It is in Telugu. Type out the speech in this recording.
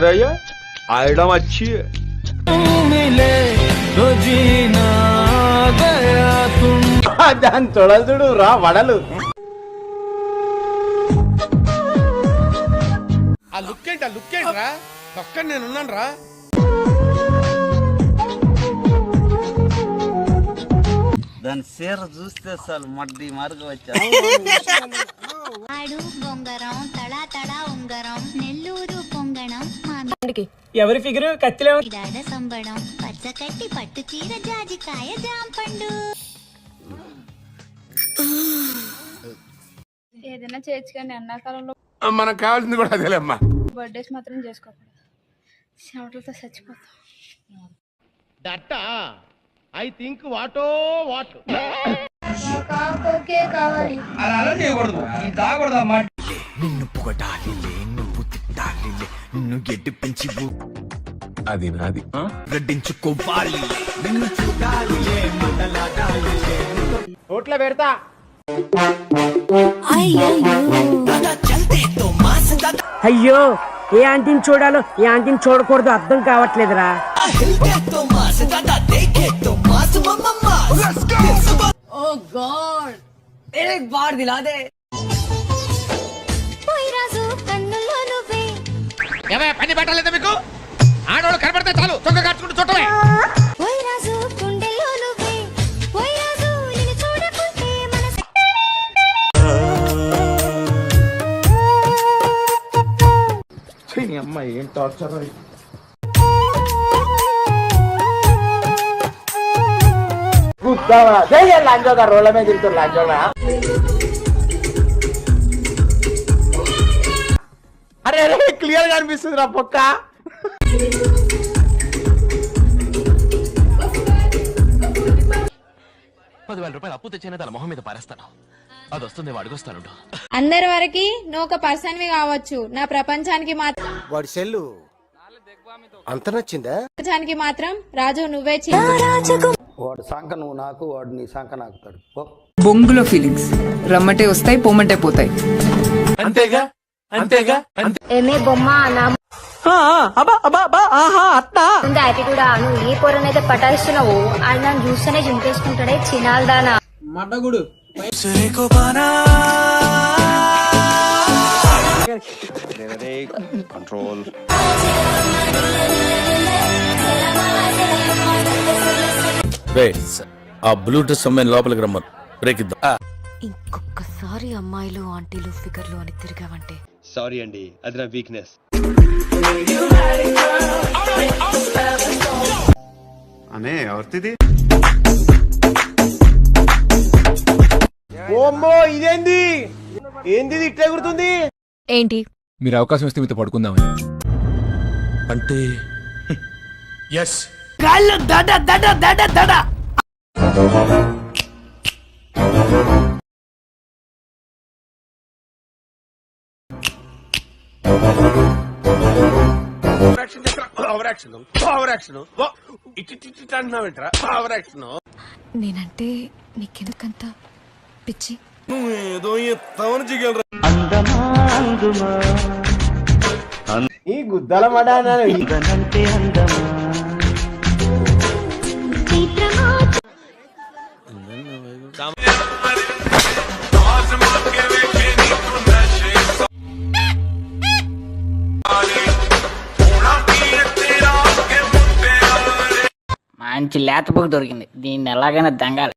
रही आइटम अच्छी है। దాని తొడలు చూడు రా వడలు. ఆ లుక్ ఏంట్రా పక్కన నేను ఉన్నాను రా. దాని చీర చూస్తే చాలు మడ్డి మార్గ వచ్చా. బొంగరం తడా తడా ఉంగరం నెల్లూరు పొంగణం ఎవరి ఫిగర్ కత్తిలో ఇదాడ సంబడం పచ్చకట్టి పట్టు చీర జాజికాయ జాంపండు. ఏదైనా చేయొచ్చు కానీ ఎండాకాలంలో మనకు కావాల్సింది కూడా అదేలేమ్మా. బర్త్డేస్ మాత్రం చేసుకోకూడదు, చెమటలతో చచ్చిపోతాం. దట్టా ఐ థింక్ వాటో వాట్ కావాలి నిన్ను పొగడాలి నువ్వు తిట్టాలి నిన్ను గడ్డి పెంచి అది నాది గడ్డించుకోవాలి నిన్ను చూడాలి మాటలాడాలి. నోట్లో పెడతా. అయ్యో ఏ ఆంటీని చూడాలో ఏ ఆంటీని చూడకూడదు అర్థం కావట్లేదురా. పని పెట్టలేదు మీకు. ఆడవాళ్ళు కనబడితే చాలు చొక్క కట్టుకుంటూ చుట్టమే. రాజు గుండెల్లో నువ్వే పోయి రాజు నిన్ను చూడకుంటే మనసు. అమ్మ ఏం టార్చర్. లాంచోగా రోడ్ల మీద తిరుగుతారు లాంచోగా. అరే అరే క్లియర్ గా అనిపిస్తుంది రా పొక్క. ₹10,000 అప్పు తెచ్చిన తన మొహం మీద పారేస్తాను. అది వస్తుంది అడుగుస్తాను. అందరి వరకు నువ్వు ఒక పర్సన్ వి కావచ్చు, నా ప్రపంచానికి మాత్రం వాడి సెల్లు అంత నచ్చిందా? ప్రపంచానికి మాత్రం రాజు నువ్వే. వాడు సంక నువ్వు నాకు, వాడు నీ సంక నాకుతాడు. బొంగులో ఫీలింగ్స్ రమ్మటే వస్తాయి, పోమంటే పోతాయి. అంతేగా అంతేగా ఏమే బొమ్మ నా యాటిట్యూడ్. నువ్వు ఏ పొరనైతే పటాయిస్తున్నావు అది నన్ను చూస్తేనే చింపేసుకుంటాడే చినాల్దానా మడ్డగుడు. कंट्रोल ఆ బ్లూటూత్ అమ్మాయిని లోపలికి రమ్మను. బ్రేక్ ఇద్దాం. ఇంకొకసారి అమ్మాయిలు ఆంటీలు ఫిగర్లు అని తిరిగావంటే సారీ అండి, అది నా వీక్నెస్. అనే ఎవరిది? ఓమ్మో ఇదేంది? ఏంది ఇట్లా ఎగురుతుంది? ఏంటి మీరు అవకాశం ఇస్తే మీతో పడుకుందామని. అంటే ఎస్ నేనంటే నీకెందుకంత పిచ్చి? ఏదో ఎత్తామని జిగలరా. ఈ గుద్దల మడ మంచి లేత బుక్ దొరికింది, దీన్ని ఎలాగైనా దంగాలి.